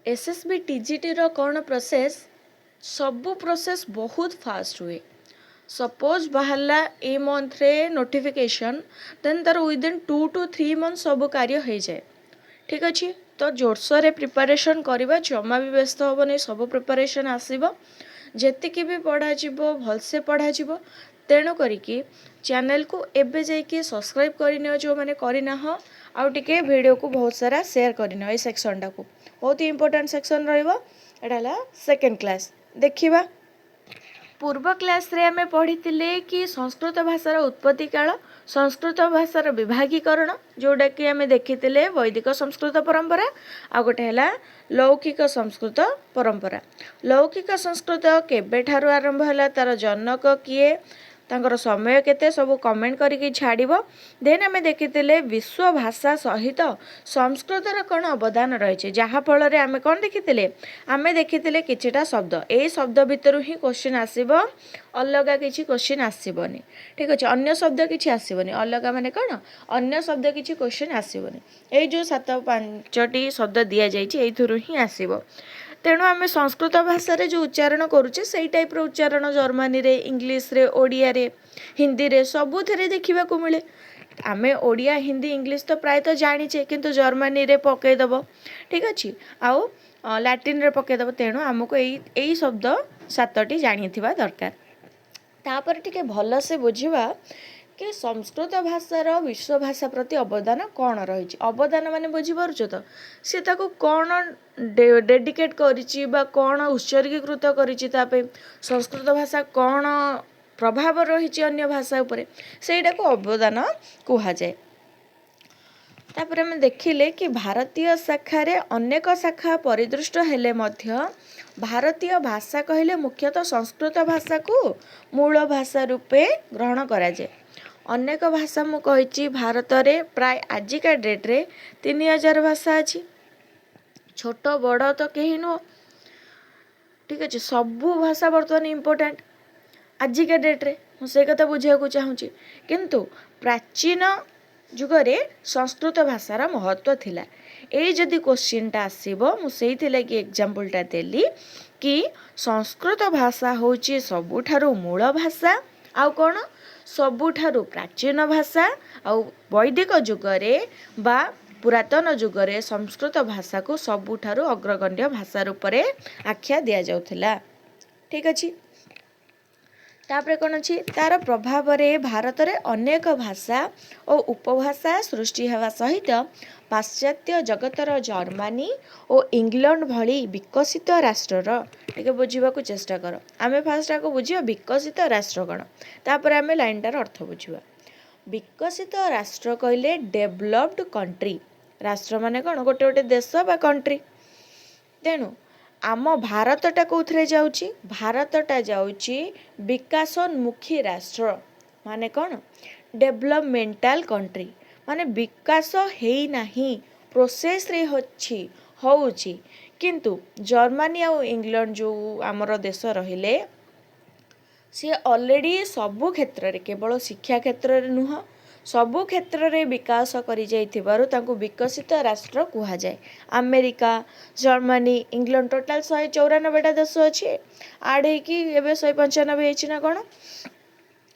SSB TGT रो कौन process सबू process बहुत फास्ट हुए। सपोज बाहरला ए मंथ रे नोटिफिकेशन देन तार विदिन 2 to 3 मंथ सब कार्य हो जाए। ठीक अच्छे तो जोरसोर प्रिपरेशन करवा जमा भी व्यस्त हेनी सब प्रिपरेशन आसब जी भी पढ़ा भलसे पढ़ा तेणु करिकी चैनल को एबे जाइए सब्सक्राइब करनी जो मैंने करना आउ टिके वीडियो को बहुत सारा शेयर करनी ये सेक्शन टाक बहुत ही इंपोर्टेंट सेक्शन रहा सेकेंड क्लास देखिबा। पूर्व क्लास रे आमे पढ़ी कि संस्कृत भाषार उत्पत्ति काल संस्कृत भाषार विभागीकरण जोटा कि आमे देखी वैदिक संस्कृत परंपरा आ गोटे है लौकिक संस्कृत परंपरा। लौकिक संस्कृत केबेठारु आरंभ है तार जनक किए तांकर समय केते सब कमेंट करके छाड़िबो। देन आमे देखिथिले विश्व भाषा सहित संस्कृतर कौन अवदान रही जहाँ फल रे आमे कौन देखिथिले आमे देखिथिले किछिटा शब्द ए शब्द भितरु ही क्वेश्चन आसीबो अलगा किछि क्वेश्चन आसीबोनी। ठीक अछि अन्य शब्द किछि आसीबोनी अलगा माने कौन अन्य शब्द किछि क्वेश्चन आसीबोनी ए जो 7-5टी शब्द दिया जाइछि एथुरु ही आसीबो। तेणु आम संस्कृत भाषा रे जो उच्चारण करुचे से टाइप रो उच्चारण जर्मनी रे इंग्लिश रे ओडिया रे हिंदी रे सबुथिरे देखा मिले। आमे ओडिया हिंदी इंग्लिश तो प्रायतः जानीचे किंतु जर्मनी रे पकईदेव ठीक अच्छे आउ लैटिन रे पकईदेव तेणु आमको यही शब्द 7टी जानी दरकार। तापर टिके भल से बुझा कि संस्कृत भाषार विश्व भाषा प्रति अवदान कौन रही अवदान माने बुझीपारुछ तो सी ताको कौन डेडिकेट करिछि बा कौन उत्सर्गीकृत करिछि तापे संस्कृत भाषा कौन प्रभाव रही अन्य भाषा उपरे सेटा को अवदान कुहा जाए। तापर हम देखिले कि भारतीय शाखा रे अनेक शाखा परिदृष्ट हेले मध्य भारतीय भाषा कहले मुख्यतः संस्कृत भाषा को मूल भाषा रूपे ग्रहण करा जाए। अनेक भाषा मु कहिछि भारत रे प्राय आजिका डेट रे 3000 भाषा अच्छी छोट बड़ तो कहीं नुह। ठीक अच्छे सबू भाषा बर्तमान इम्पोर्टेंट आजिका डेट रे मुझे कथा बुझाक चाहूँगी किंतु प्राचीन जुगरे संस्कृत भाषार महत्व थिला। ए जदि क्वेश्चनटा आसीबो मुझे कि एग्जांपलटा देली कि संस्कृत भाषा होची सबुठारु मूल भाषा आउ कौन सबुठारु प्राचीन भाषा आउ वैदिक जुगरे बा पुरातन जुगरे संस्कृत भाषा को सबुठारु अग्रगण्य भाषा रूप में आख्या दि जाउथिला। ठीक अच्छे तापर कौन अच्छी तार प्रभाव रे भारत रे अनेक भाषा और उपभाषा सृष्टि हेबा सहित पाश्चात्य जगतर जर्मनी और इंग्लैंड भली विकसित राष्ट्रर टिके बुझिबाकू चेष्टा कर। आमे फास्ट आको बुझिबा विकसित राष्ट्र कौन तापर आमे लाइनटार अर्थ बुझिबा। विकसित राष्ट्र कहले डेभलप्ड कंट्री राष्ट्र माने कौन गोटे गोटे देश बा कंट्री। तेणु आम भारतटा कौथरे जाउची भारतटा जाउची विकासोन्मुखी राष्ट्र माने कौन डेभलपमेंटाल कंट्री माने विकास हेई नाही प्रोसेस रे होउची किंतु जर्मनी और इंग्लैंड जो आमर देश रहिले सी ऑलरेडी सबु क्षेत्र रे केवल शिक्षा क्षेत्र रे नुह सबु क्षेत्र रे विकास करि जाइथिबारु तांको विकसित राष्ट्र कुहा जाए। अमेरिका जर्मनी इंग्लैंड टोटाल 194टा देश अच्छे आड होगी एवं 195 ना कौन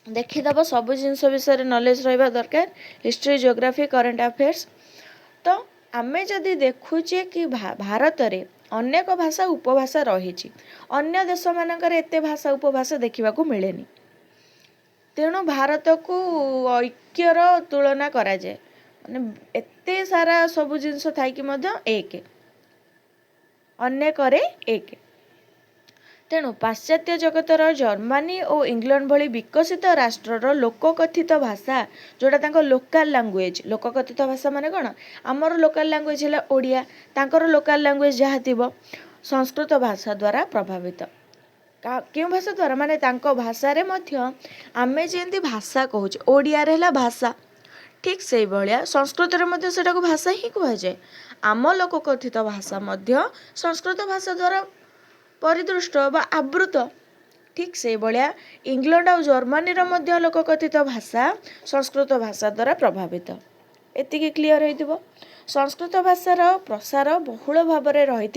देखीदब सब जिनस विषय नॉलेज रहा दरकार हिस्ट्री जियोग्राफी करंट अफेयर्स। तो आमे जदि देखुचे कि भारत रे अनेक भाषा उपभाषा रही अन्य देश मानकर एते भाषा उपभाषा देखा मिलेनी। तेणु भारत को ऐक्यर तुलना करा जाए माने एते सारा सब जिनस थाइकी मध्य एक अनेक एक। तेणु पाश्चात्य जगतर जर्मनी और इंग्लैंड भली विकसित राष्ट्रर लोककथित भाषा जोड़ा तांको लोकल लैंग्वेज लोककथित भाषा माने कौन आमर लोकल लैंग्वेज है ओडिया तांकर लोकल लैंग्वेज जहाँ थिबो संस्कृत भाषा द्वारा प्रभावित क्यों भाषा द्वारा माने तांको भाषा रे मध्य आमे जेंती भाषा कहूचे ओडिया रे भाषा ठीक से भाया संस्कृत रे मध्य सेटा को भाषा ही कह जाए। आम लोककथित भाषा मध्य संस्कृत भाषा द्वारा परिदृष्ट बा आवृत ठीक से भाया इंग्लैंड और जर्मनी रो मध्य लोककथित भाषा संस्कृत भाषा द्वारा प्रभावित एतिके क्लियर होइतिबो। संस्कृत भाषार प्रसार बहुल भाव में रही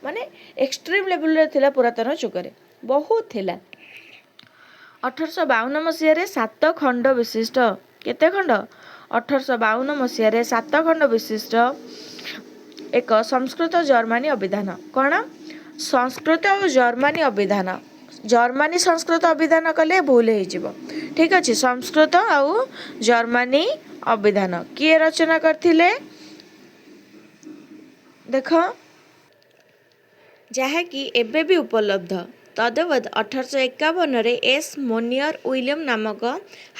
माने एक्सट्रीम लेवल थिला पुरातन जुगरे बहुत थिला। 1852 मसीह 7 खंड विशिष्ट केते खंड 1852 मसीह 7 खंड विशिष्ट एक संस्कृत जर्मनी अभिधान कौन संस्कृत और जर्मनी अभिधान जर्मनी संस्कृत अभिधान कले भूल हो ठीक अच्छे संस्कृत और जर्मनी अभिधान किए रचना करथिले देख जहाँकि एबे भी उपलब्ध तदवत 1851 एस मोनियर विलियम नामक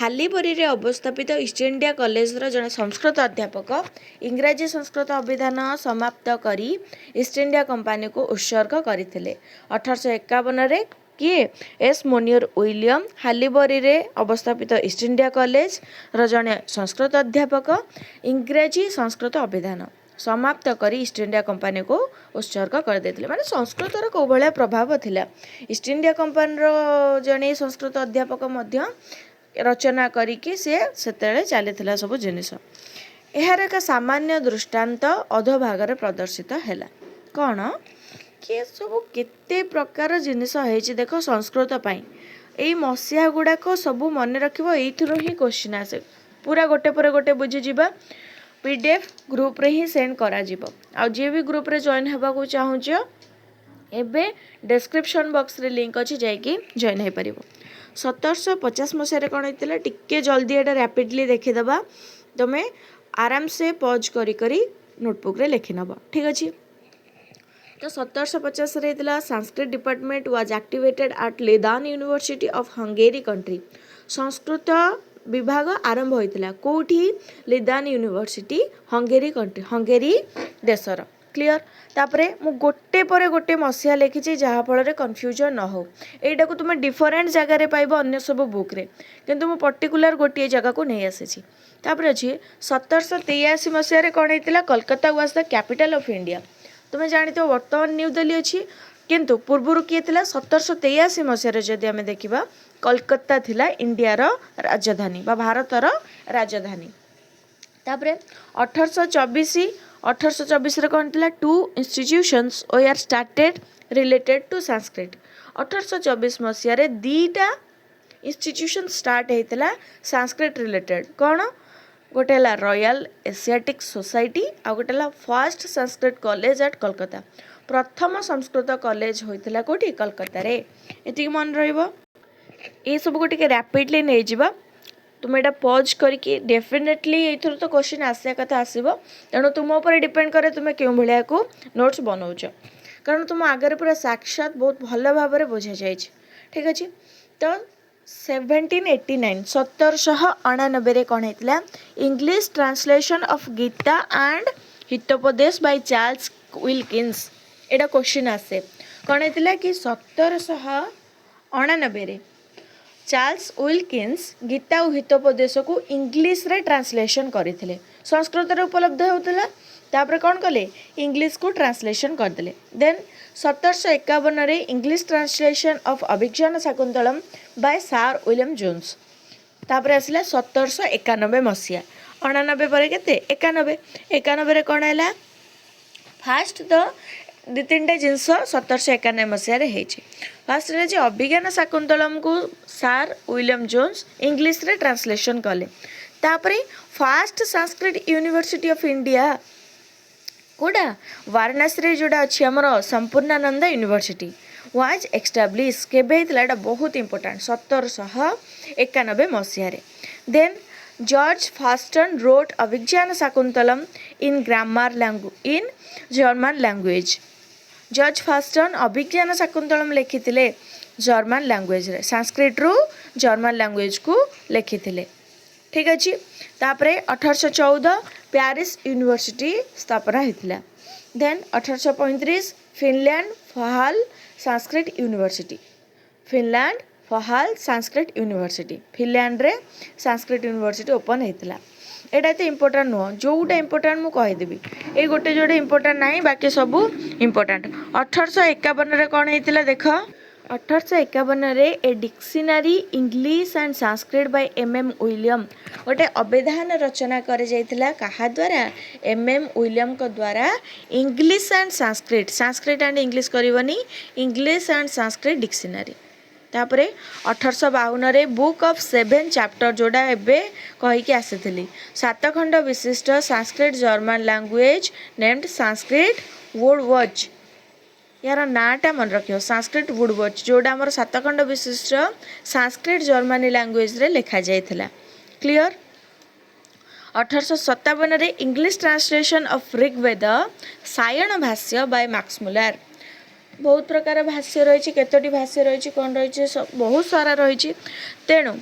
हालीबरी रे अवस्थापित ईस्ट इंडिया कॉलेज जड़े संस्कृत अध्यापक इंग्राजी संस्कृत अभिधान समाप्त करी ईस्ट इंडिया कंपनी को उत्सर्ग करथिले। 1851 किए एस मोनियर विलियम हालीबरी रे अवस्थापित ईस्ट इंडिया कॉलेज जड़े संस्कृत अध्यापक इंग्राजी संस्कृत अभिधान समाप्त करी ईस्ट इंडिया कंपनी को उत्सर्ग कर देथिले। माने संस्कृतर को भलिया प्रभाव थिला ईस्ट इंडिया कंपनी जड़े संस्कृत अध्यापक मध्य रचना करिकि से सेतेले चलीथिला सब जिनिस एहार एक सामान्य दृष्टांत अधोभाग प्रदर्शित हैला कौन कि सब केते प्रकार जिनिस है देख संस्कृत पाई एई मसीहा गुड़ाक सब मन रखिबो एइथिरो ही क्वेश्चन आसे पूरा गोटे पर गोटे बुझी जिबा पीडीएफ ग्रुप रे ही सेंड करा जिवो आ जे भी ग्रुप रे जॉइन हेबा को चाहूछ एबे डिस्क्रिप्शन बॉक्स रे लिंक अछि जाइकी जॉइन हे परिबो। 1750 मसीह रे कोन हेतिला टिक्के जल्दी एटा रैपिडली देखि दबा तमे आराम से पॉज करी करी नोटबुक रे लिखि नबा ठीक अछि। तो 1750 रे हेतिला Sanskrit department was activated at Leiden university of Hungary country Sanskrit विभाग आरंभ होता कौटी Leiden university Hungary country Hungary देशर क्लियर तापरे मु गोटे पर गोटे मसीहा लिखी जहाँफल कन्फ्यूजन न हो एटा को तुम डिफरेंट जगह रे पाइबो अन्य सब बुक रे किंतु मु पर्टिकुलर गोटे जगह को नहीं आसी तापरे अछि 1783 मसीह कौन होता Kolkata was the capital of India तुम्हें जानी तो वर्तमान न्यू दिल्ली अच्छी किंतु पूर्वर किए 1783 मसीह जदि आम देखा कोलकाता थिला इंडिया रो राजधानी बा भारतर राजधानी तापरे 1824 रे कौन थिला two institutions were started related to Sanskrit 1824 मसीह रे दीटा इंस्टीट्यूशन स्टार्ट होता संस्कृत रिलेटेड कौन गोटे है रॉयल एशियाटिक सोसाइटी आ गोटे first Sanskrit college eight Kolkata प्रथम संस्कृत कॉलेज होता कौटी कोलकाता रे एति मन रहिबो ये सब को टिके रैपिडली नहीं जिबा तुम एटा पॉज करके डेफिनेटली एथर तो क्वेश्चन आसिया कथा आसीबो तेणु तुम ऊपर डिपेंड करे तुम केउ भलिया को नोट्स बनाउछ कारण तुम आगे पूरा साक्षात बहुत भल भाव में बुझा जाए ठीक अच्छे। तो 1789 कौन होता English translation of Gita and Hitopadesha by Charles Wilkins एटा क्वेश्चन आसे कौन होता कि 1789 चार्ल्स विल्किंस गीता और हितोपदेश को इंग्लिश रे ट्रांसलेशन करते संस्कृत रे उपलब्ध होता तापर कौन कले इंग्लिश को ट्रांसलेशन करदे देन 1751 रे English translation of Abhijnana Shakuntalam by sir William Jones तापर आसला 1791 मसीहा 89 पर केते 91 कौन है फास्ट तो दु तीन टा जिनस 1791 मसीह फास्ट रे अभिज्ञान शाकुंतलम को सर विलियम जोन्स इंग्लिश रे ट्रांसलेशन कले तापरे fast Sanskrit university of India कोडा वाराणसी रे जोड़ा अच्छी आमर संपूर्णानंद यूनिवर्सिटी वाज एस्टाब्लिश केबे हेतला बहुत इंपोर्टेंट 1791 मसीह then George Forster wrote Abhijnana Shakuntalam in grammar language in German language George Forster Abhijnana Shakuntalam लिखिथिले जर्मन लैंग्वेज रे संस्कृत रु जर्मन लैंग्वेज को लिखिथिले ठीक अच्छे। तापरे 1814 पेरिस यूनिवर्सिटी स्थापना होता देन 1835 फिनलैंड फहाल संस्कृत यूनिवर्सिटी फिनलैंड रे संस्कृत यूनिवर्सिटी ओपन होता एटा तो इम्पोर्टाट नुह जोटा इम्पोर्टाट मुझे कहीदेवी ये गोटे जोड़े इम्पोर्टाट ना बाकी सब इम्पोर्टाट 1851 कौन होता देख 1851 a dictionary English and Sanskrit by M William गोटे अभिधान रचना कर क्या द्वारा एम विलियम को द्वारा English and Sanskrit and English करनी इंग्लिश एंड संस्कृत डिक्शनरी तापर 1852 बुक ऑफ 7 चैप्टर जोड़ा एवं कहीकि आसी 7 खंड विशिष्ट Sanskrit German language named Sanskrit would watch यार नाटा मन रखियो संस्कृत वुड वॉच जोड़ा आमर 7 खंड विशिष्ट संस्कृत जर्मनी लैंग्वेज रे लिखा जाइथिला clear 1857 English translation of Rigveda Sayana भाष्य बाय मैक्स मुलर बहुत प्रकार भाष्य रही केतोटी भाष्य रही कौन रही बहुत सारा रही तेणु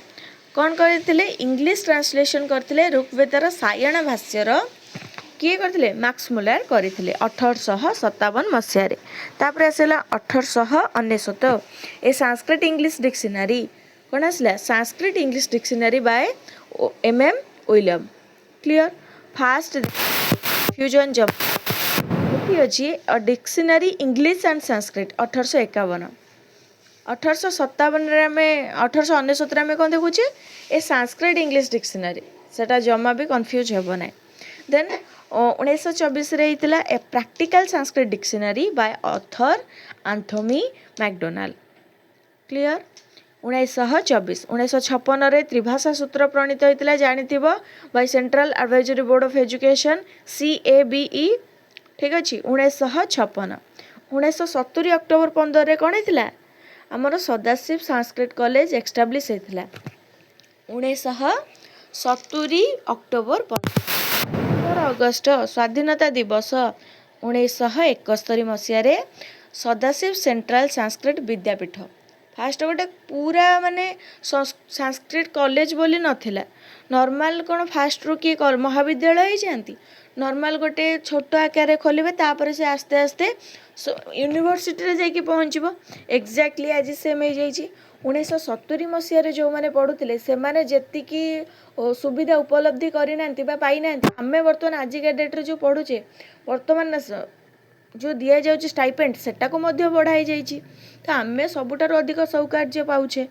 कौन करते इंग्लिश ट्रांसलेशन करते ऋग्वेदर सायण भाष्यर किए करते मैक्स मुलर करते 1857 मसीह तापर आसला 1899 ए संस्कृत इंग्लिश डिक्शनरी कौन आसला Sanskrit English dictionary by M William clear फास्ट फ्यूजन जब अच्छी डिक्शनरी इंग्लिश एंड संस्कृत 1851 1857 आम 1899 आम कौन देखुचे ए संस्कृत इंग्लिश डिक्शनरी सेटा जमा भी कन्फ्यूज हेब ना then 1924 a practical Sanskrit dictionary by author Anthony Macdonald clear 1924 1956 त्रिभाषा सूत्र प्रणीत होता जानी by central advisory board of education CABE ठीक अच्छे 1956 1970 अक्टोबर 15 कौन होता आमर सदाशिव संस्कृत कॉलेज एस्टाब्लिश होता 1970 अक्टोबर 15 अगस्त स्वाधीनता दिवस 1971 मसीह सदाशिव सेंट्रल संस्कृत विद्यापीठ फास्ट गोटे पूरा माने संस्कृत कॉलेज बोली नथिला नॉर्मल कौन फास्ट रू किए महाविद्यालय जाती नॉर्मल गोटे छोट आकार खोलेंगे तापर से आस्ते आस्ते यूनिवर्सिटी जाकि पहुँचब एक्जाक्टली आज सेम हो जाइए 1970 मसीह जो मैंने पढ़ुले से मैंने जी सुविधा उपलब्धि करना पाई ना आम बर्तमान आजिका डेट्रे जो पढ़ुचे बर्तमान जो दि जाऊँगी स्टाइपेंड सेटा को बढ़ाई जाइए तो आम सबुठार अधिक सौकार्य पाउछे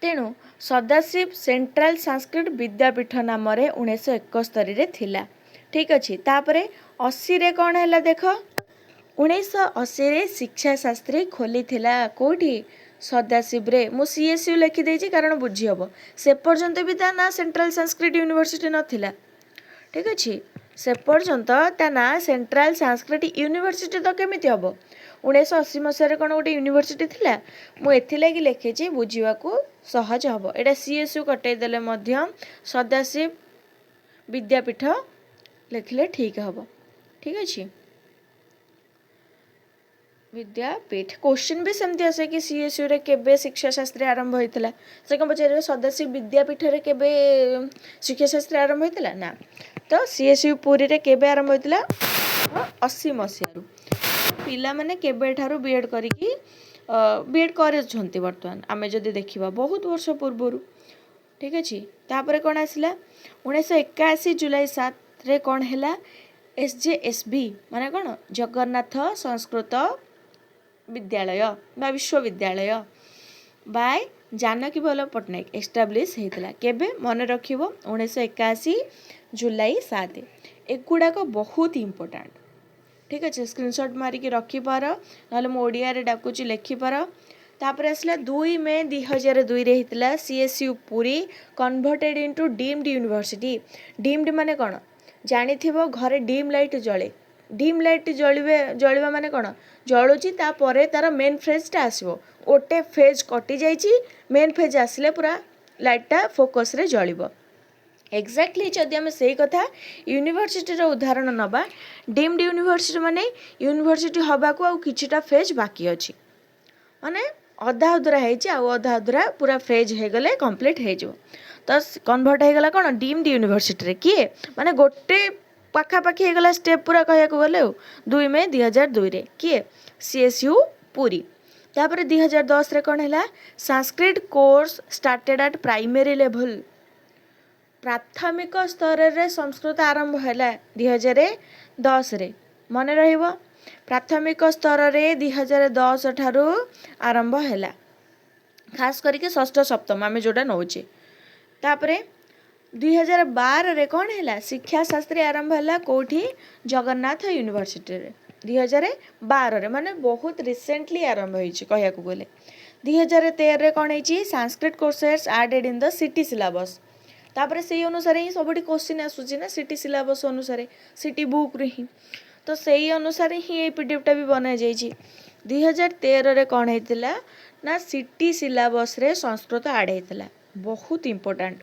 तेणु सदाशिव सेंट्रल संस्कृत विद्यापीठ नाम 1971 थिला ठीक अच्छे तापरे 80 कौन है देख 1980 शिक्षा शास्त्री खोली थिला कोठी सदाशिव रे मु CSU लिखिदे कारण बुझी हम से पर्यंत भी ता ना सेंट्रल संस्कृत यूनिवर्सिटी नथिला ठीक अच्छे से पर्यंत ता ना सेंट्रल संस्कृत यूनिवर्सिटी तो केमी हम 1980 मसीह कौन गोटे यूनिवर्सिटी थिला मुझे लिखी बुझा सहज हम एटा CSU कटईदेले सदाशिव विद्यापीठ लिखले ठीक हम ठीक अच्छे विद्यापीठ क्वेश्चन भी सेमती आसे कि CSU रे केबे शिक्षा शास्त्री आरंभ होता से कौन पचारे सदाशिव विद्यापीठ रे केबे शिक्षा शास्त्री आरंभ होता ना तो CSU पुरी रे केबे आरंभ होता 80 मसीह पिला माने केबे ठारू बीएड करिकी बीएड करछंती वर्तमान आमे जदि देखिबा बहुत वर्ष पूर्व ठीक अच्छे तापर कौन आसला 1981 जुलाई 7 रे कौन है SJSB माने कौन जगन्नाथ संस्कृत विद्यालय बा विश्वविद्यालय बाय जानकी वल्लभ पट्टनायक एस्टाब्लीश होता केबे मन रखिबो 1981 जुलाई 7 एगुड़ाक बहुत इंपोर्टेंट ठीक अच्छे स्क्रीनशॉट मारिकी रखिपार ना ओडिया रे डाकुची लिखिपार तापर आसला 2 मे 2002 रे हितला CSU Puri converted into deemed university deemed माने कौन जानी थिबो घरे डीम लाइट जले डीम लाइट जलिबा माने कौन जलुची तापर तार मेन फेजटा आसबो गोटे फेज कटि जाइची मेन फेज आसले पूरा लाइटटा फोकस रे जलिबो एक्जाक्टली जदि आम से कथा यूनिवर्सिटी उदाहरण नबा डीम्ड यूनिवर्सिटी माने यूनिवर्सिटी हवा को किछिटा फेज बाकी अच्छी माने अधा अधूरा अधा अधूरा पूरा फेज हो गले कंप्लीट हो तो कन्वर्ट हो गला कौन डीम्ड यूनिवर्सिटी रे किए माने गोटे पाखापाखि हो गला स्टेप पूरा कह गले 2 मे 2002 रे किए CSU पुरी तापर 2010 रे कौन है Sanskrit course started at primary level प्राथमिक स्तर रे संस्कृत आरंभ है 2010 रे मन रहिबो प्राथमिक स्तर रे 2010 ठारू आरंभ हैला, खास करके षष्ठ सप्तम आम जोटा नौचे। तापरे 2012 रे कौन है शिक्षा शास्त्री आरंभ है कौटी जगन्नाथ यूनिवर्सिटी रे 2012 रे माने बहुत रिसेंटली आरंभ होइछि कहया को गले। 2013 रे कौन है Sanskrit courses added in the CT syllabus. तापरे से अनुसार ही सबटी क्वेश्चन आसुछि ना सिटी सिलेबस अनुसार सिटी बुक रे ही, तो सेही अनुसार ही ए पीडीएफ भी बना जाइछि। 2013 रे कौन हैतिला ना सिटी सिलेबस रे संस्कृत ऐड हैतिला, बहुत इंपोर्टेंट।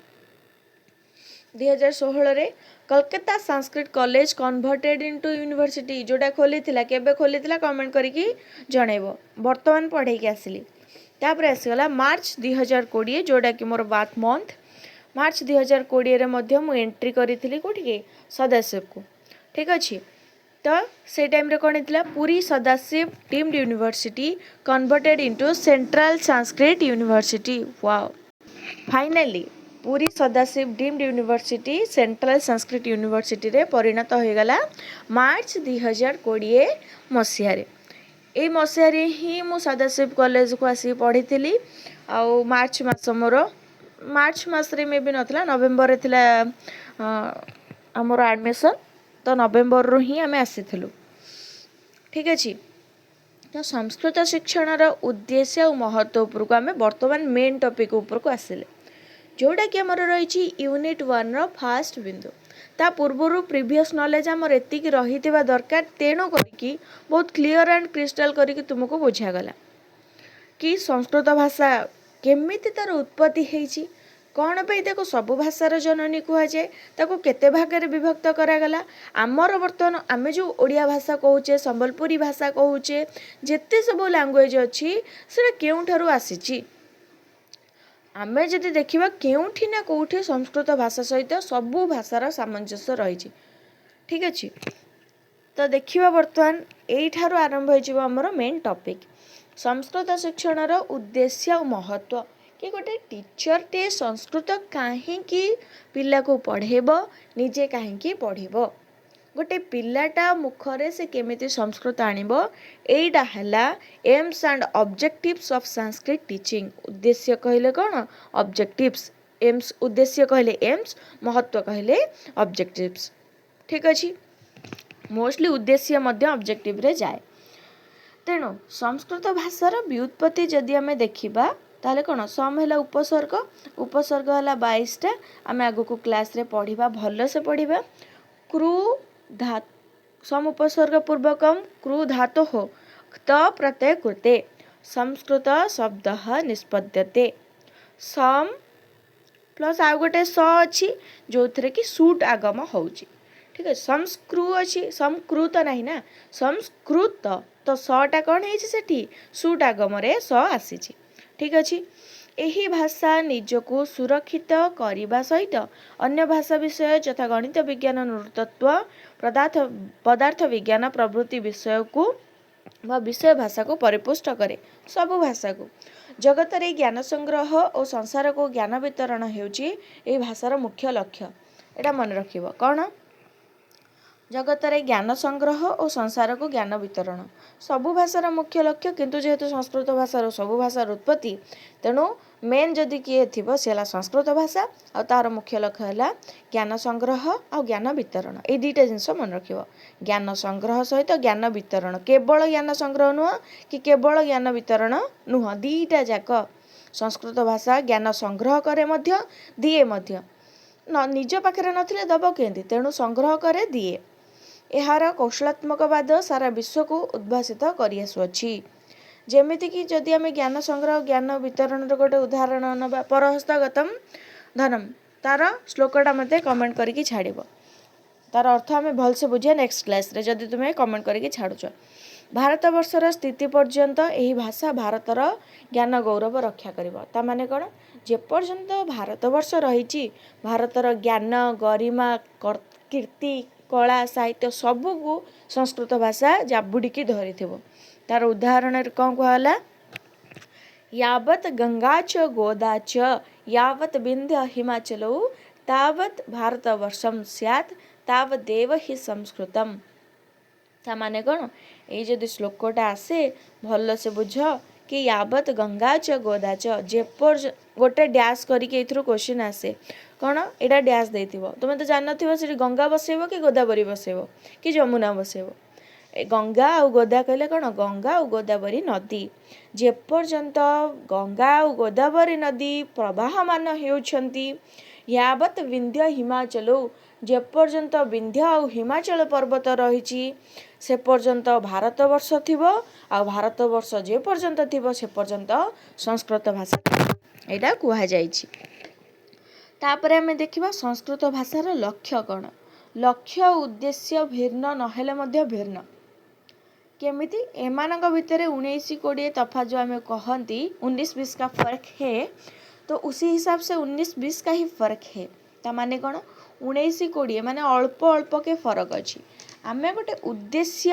2016 रे Calcutta Sanskrit college converted into university जोटा खोली थिला, केबे खोली थिला कमेंट करिकी जणैबो, वर्तमान पढ़े के आसिली। तापरे आसीगला मार्च 2020 जोटा कि मोर बात मंथ, मार्च 2020 रे मध्य मु एंट्री करिथिली कोठी के सदाशिव को, ठीक अछि। तो से टाइम रे कोन हितला Puri Sadashiv deemed university converted into central Sanskrit university. Wow, finally Puri Sadashiv deemed university central Sanskrit university रे परिणत हो गला मार्च 2020 मसीह रे। ए मसीह रे ही मु सदाशिव कॉलेज को आसी पढ़ी थिली। आउ मार्च मास मोर मार्च मास रे में भी नथला, नवेम्बर रे थिला हमर एडमिशन, तो नवेम्बर रो ही आमे आसीथिलु, ठीक अछि। तो संस्कृत शिक्षण रो उद्देश्य और महत्व उपर को आमे वर्तमान मेन टॉपिक उपर को आसिले, जोटा कि आमर रही यूनिट 1 रो फास्ट बिंदु। ता पूर्वर प्रीवियस नॉलेज आमर एतिकी रहिथिबा दरकार, तेणु करके बहुत क्लियर एंड क्रिस्टल करके तुमको बुझागला कि संस्कृत भाषा केमिति तार उत्पत्ति हेछि, कौन पे देखो सब भाषार जननी कह जाए, ताको केते भागरे विभक्त करागला। आमर बर्तमान आमे जो ओडिया भाषा कहूचे, संबलपुरी भाषा कहूचे, जेते सब लैंग्वेज अच्छी से केउठारु आसीची, आमे जदि देखिबा केउठी ना कोउठी संस्कृत भाषा सहित सबु भाषार सामंजस्य रही, ठीक अछि। तो देखिबा वर्तमान एठारु आरंभ होइजिबो हमर मेन टॉपिक संस्कृत शिक्षण रो उद्देश्य और महत्व, कि गोटे टीचर टे संस्कृत काहे कि पिला को पढ़ेबो, निजे काहे कि पढ़िबो, गोटे पिलाटा मुखरे से केमिति संस्कृत आनिबो, एइडा हला AIIMS and objectives of Sanskrit teaching. उद्देश्य कहले कोन ऑब्जेक्टिव्स, एम्स उद्देश्य कहले एम्स, महत्व कहले ऑब्जेक्टिव्स, ठीक अछि। मोस्टली उद्देश्य मध्य ऑब्जेक्टिव रे जाए। तेणु संस्कृत भाषार व्युत्पत्ति जदि आमे देखिबा ताले कोन सम हैला उपसर्ग, उपसर्ग हैला 22टा, आमे आगु को क्लास रे पढ़िबा, भलो से पढ़िबा। क्रू धा सम उपसर्ग पूर्वकम क्रू धातु हो क्त प्रत्यय कृते संस्कृत शब्द निष्पद्यते। सम प्लस आ गोटे स अछि जो थरे कि सूट आगम होउची, ठीक है। संस्कृ अछि, संस्कृत तो नहीं ना, संस्कृत तो सटा कौन है सेठी सूट आगम रे स आसीची, ठीक अछि। एही भाषा निजको सुरक्षित करने सहित अन्य भाषा विषय यथा गणित विज्ञान, नृतत्व, पदार्थ विज्ञान प्रभृति विषय को विषय भाषा को परिपुष्ट करे। सबु भाषा को जगत रे ज्ञान संग्रह और संसार को ज्ञान वितरण हेउची ए भाषार मुख्य लक्ष्य। एटा मन रखिबो कौन, जगत रे ज्ञान संग्रह और संसार को ज्ञान वितरण सबु भाषार मुख्य लक्ष्य। किंतु जेहेतु संस्कृत भाषार सबु भाषार उत्पत्ति, तेणु मेन जदि किए थिबो से संस्कृत भाषा और तार मुख्य लक्ष्य है ज्ञान संग्रह और ज्ञान वितरण। ये दुईटा जिनस मन रखिबो, ज्ञान संग्रह सहित ज्ञान वितरण, केवल ज्ञान संग्रह नुह कि केवल ज्ञान वितरण नुह, दुईटा जाक। संस्कृत भाषा ज्ञान संग्रह करे मध्य दिए मध्य, निज पाखरे नथिले दब केंदी, तेणु संग्रह करे दिए। एहार कौशलात्मकवाद सारा विश्व को उद्भासित करिआसुअछि। जेमिति कि जदि आमे ज्ञान संग्रह ज्ञान वितरण गोटे उदाहरण नबा, परहस्तगतम धनम, तार श्लोकटा मते कमेंट करके छाड़िबो, तार अर्थ आमे भल से बुझिया नेक्स्ट क्लास रे जदि तुमे कमेंट करके छाड़ुछ। भारत वर्षर स्थिति पर्यंत एही भाषा भारतर ज्ञान गौरव रक्षा करिबो। ता माने कोन, जे पर्यंत भारत वर्ष रहिछि भारतर ज्ञान गरिमा कीर्ति कला साहित्य सबू को संस्कृत भाषा जाबुड़ी की धरी थिबो। तार उदाहरण कौन कहला, यावत गंगा च गोदा च यावत विंध्य हिमाचलौ तावत भारतवर्षम स्यात् तावदेव हि संस्कृतम। ତା ମାନେ କ'ଣ ଏଇ ଯଦି ଶ୍ଲୋକଟା ଆସେ ଭଲସେ ବୁଝ କି ୟାବତ୍ ଗଙ୍ଗା ଚ ଗୋଦା ଚ ଗୋଟେ ଡ୍ୟାସ୍ କରିକି ଏଇଥିରୁ କ୍ୱେଶ୍ଚିନ୍ ଆସେ କ'ଣ ଏଇଟା ଡ୍ୟାସ୍ ଦେଇଥିବ ତୁମେ ତ ଜାଣିନଥିବ ସେଠି ଗଙ୍ଗା ବସେଇବ କି ଗୋଦାବରୀ ବସେଇବ କି ଯମୁନା ବସେଇବ। ଗଙ୍ଗା ଆଉ ଗୋଦା କହିଲେ କ'ଣ ଗଙ୍ଗା ଆଉ ଗୋଦାବରୀ ନଦୀ ଯେପର୍ଯ୍ୟନ୍ତ ଗଙ୍ଗା ଆଉ ଗୋଦାବରୀ ନଦୀ ପ୍ରବାହମାନ ହେଉଛନ୍ତି ୟାବତ୍ ବିନ୍ଧ୍ୟ ହିମାଚଳ ଯେପର୍ଯ୍ୟନ୍ତ ବିନ୍ଧ୍ୟ ଆଉ ହିମାଚଳ ପର୍ବତ ରହିଛି ସେ ପର୍ଯ୍ୟନ୍ତ ଭାରତବର୍ଷ ଥିବ ଆଉ ଭାରତବର୍ଷ ଯେପର୍ଯ୍ୟନ୍ତ ଥିବ ସେ ପର୍ଯ୍ୟନ୍ତ ସଂସ୍କୃତ ଭାଷା ଏଇଟା କୁହାଯାଇଛି। ତାପରେ ଆମେ ଦେଖିବା ସଂସ୍କୃତ ଭାଷାର ଲକ୍ଷ୍ୟ କ'ଣ। ଲକ୍ଷ୍ୟ ଉଦ୍ଦେଶ୍ୟ ଭିନ୍ନ ନହେଲେ ମଧ୍ୟ ଭିନ୍ନ କେମିତି ଏମାନଙ୍କ ଭିତରେ 19-20 ତଫାତ जो हमें कहती 19-20 का फर्क है तो उसी हिसाब से 19-20 का ही फर्क है ता माने कौन 19-20 माने अल्प अल्प के फरक अच्छी आमे गोटे उद्देश्य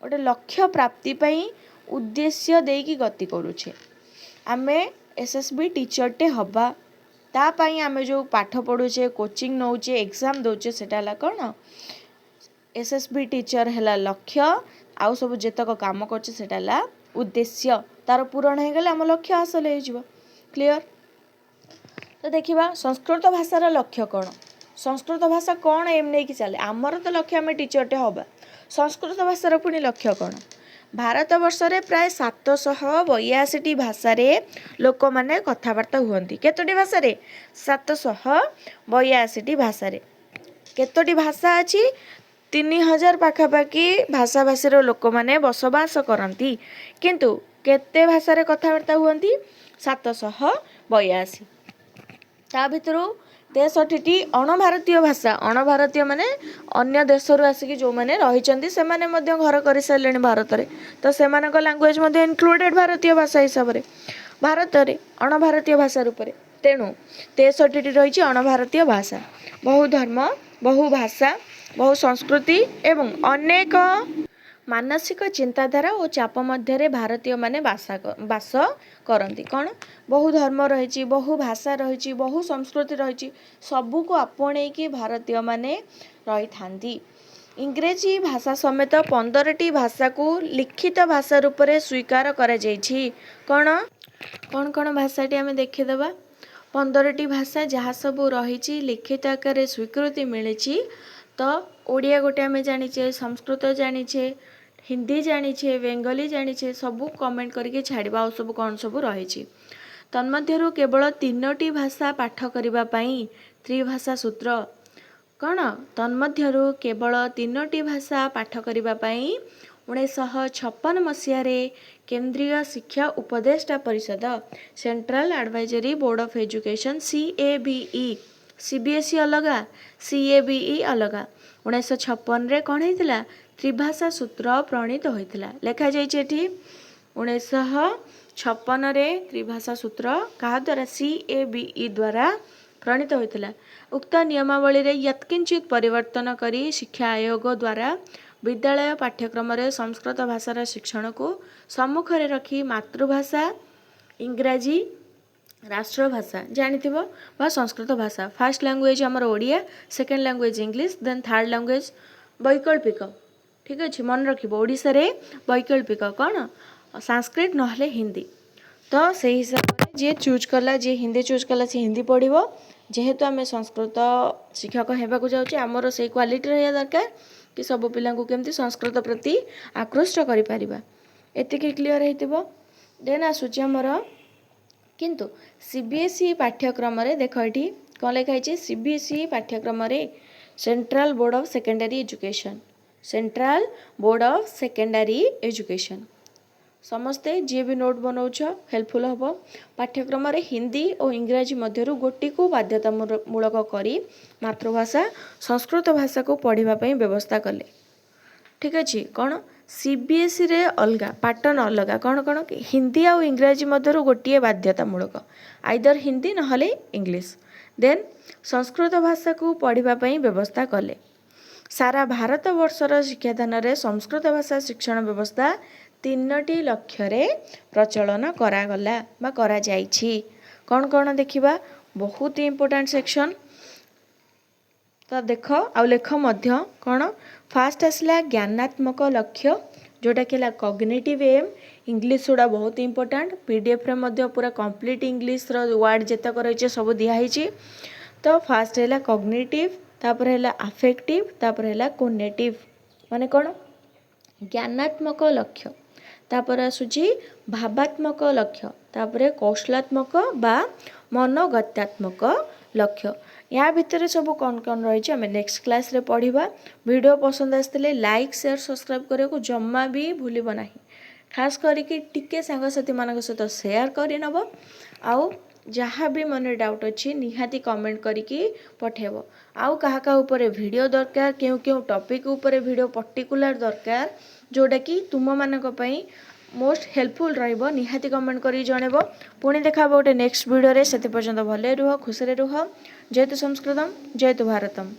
गोटे लक्ष्य प्राप्ति पाई उद्देश्य देकी गति करुछे आमे एसएसबी टीचरटे हवा ता पाई आमे जो पाठ पढ़ुचे कोचिंग नौचे एग्जाम दौचे सेटा ला कौन एसएसबी टीचर है लक्ष्य आउ सब जेतक काम करछे सेटा ला उद्देश्य तार पूरण हो गले आम लक्ष्य हासिल हो क्लियर। तो देखिबा संस्कृत भाषार लक्ष्य कौन संस्कृत भाषा कौन एम नहीं कि चले आमर तो लक्ष्य आम टीचरटे हवा संस्कृत भाषार पुणी लक्ष्य कौन भारत वर्ष रे प्राय 782 भाषा लोक माने कथबार्ता हुअंती केतोटी भाषा 782 भाषा केतोटी भाषा अच्छी 3000 पाखापाखि भाषाभाषीर लोक मैंने बसवास करती किंतु केते भाषा कथबार्ता हुअंती 782 ता भितर 63टी अणभारतीय भाषा अणभारतीय माने अन्य देशरू आसिकी जो मैंने रही से माने मध्य घर कर सारे भारत में तो से लैंग्वेज इनक्लूडेड भारतीय भाषा हिसाब से भारत में अणभारतीय भाषा रूप में तेणु 63टी रही अणभारतीय भाषा बहु धर्म बहु भाषा बहु संस्कृति एवं अनेक मानसिक चिंताधारा और चाप मध्य भारतीय माने बास करती कौन बहु धर्म रही बहु भाषा रही बहु संस्कृति रही सबू को आपणे की भारतीय माने रही था। इंग्रेजी भाषा समेत 15टी भाषा को लिखित भाषा रूप में स्वीकार करा जाइछि कौन कौन कौन भाषाटी आम देखीदबा 15टी भाषा जहाँ सबू रही लिखित आकार स्वीकृति मिली तो ओडिया गोटे आम जानीचे संस्कृत जानीचे हिंदी जानीचे बेंगली जानीचे सबू कमेंट करके छाड़ा सब कौन सब रही तन्मध्यरु केवल 3टी भाषा पाठ करने त्रिभाषा सूत्र कौन तन्मध्यरु केवल 3टी भाषा पाठ करने 1956 मसीह केंद्रीय शिक्षा उपदेष्टा परिषद central advisory board of education CABE CBSE अलगा CABE अलगा 1956 कौन होता त्रिभाषा सूत्र प्रणीत होता लिखा जाइए 1956 त्रिभाषा सूत्र क्या द्वारा CABE द्वारा प्रणीत होता उक्त नियमावली यत्किंचित परिवर्तन करी शिक्षा आयोग द्वारा विद्यालय पाठ्यक्रम संस्कृत भाषार शिक्षण को सम्मुख रे रखी मातृभाषा इंग्राजी राष्ट्रभाषा जानिथिबो बा संस्कृत भाषा फर्स्ट लैंग्वेज आमर Odia second language English then third language वैकल्पिक ठीक अच्छे मन रखिबो ओडिसा रे वैकल्पिक कौन संस्कृत नहले हिंदी तो से हिसाब से जी चूज कला जी हिंदी चूज कला सी हिंदी पढ़िबो जेहेतु आम संस्कृत शिक्षक होगाक जाऊँ आमर से क्वालिटी रहा दरकार कि सब पिला केमती संस्कृत प्रति आकृष्ट करिपारिबा एतिकी क्लियर होइतिबो देन आसुची आमर किंतु CBSE पाठ्यक्रम रे देख ये कौन लिखाई CBSE पाठ्यक्रम रे central board of secondary education central board of secondary education समस्ते जी भी नोट बनाऊछ हेल्पफुल हम पाठ्यक्रम रे हिंदी और इंग्राजी मध्यरु गोटी को बाध्यतामूलक करी मातृभाषा संस्कृत भाषा को पढ़ाई व्यवस्था कले ठीक अच्छे कौन CBSE रे अलगा पैटर्न अलगा कौन कौन हिंदी और इंग्राजी मध्यरु गोटे बाध्यतामूलक आइदर हिंदी नहले इंग्लिश देन संस्कृत भाषा को पढ़ाई व्यवस्था कले सारा भारत वर्षर शिक्षादान रे संस्कृत भाषा शिक्षण व्यवस्था 3टी लक्ष्य रे प्रचलन करागला बा करा जाइछि कौन कौन देखिबा बहुत इंपोर्टेंट सेक्शन तो देख आउ लेख मध्य कौन फास्ट आसला ज्ञानात्मक लक्ष्य जोटा कि कॉग्निटिव एम इंग्लिश गुड़ा बहुत इंपोर्टेंट पीडीएफ रे मध्य पूरा कंप्लीट इंग्लिश वर्ड जेतक रही सब दिखाई। तो फास्ट है कॉग्निटिव तापर है अफेक्टिव तापर है कोनेटिव माने कौन ज्ञानात्मक लक्ष्य तापर आसूची भावात्मक लक्ष्य तापर कौशलात्मक बा मनोगत्यात्मक लक्ष्य या भितर सब कौन कौन रही आम नेक्स्ट क्लास रे पढ़ा। वीडियो पसंद आसते लाइक शेयर सब्सक्राइब करने को जमा भी भूलब ना खास करके टिके सांगसाथी मान सहित सेयार करनब आउ जहाँ भी मन डाउट अच्छी निहाती कमेंट करके पठेब आउ कहा ऊपर वीडियो दरकार क्यों क्यों टॉपिक ऊपर वीडियो पर्टिकुलर दरकार जोटा कि तुम मानक पई मोस्ट हेल्पफुल रहिबो निहाती कमेंट करी जणेबो। पुणी देखा गोटे नेक्स्ट वीडियो रे सेते पर्यंत भले रुह खुशी रुह। जयतु संस्कृतम जयतु भारतम।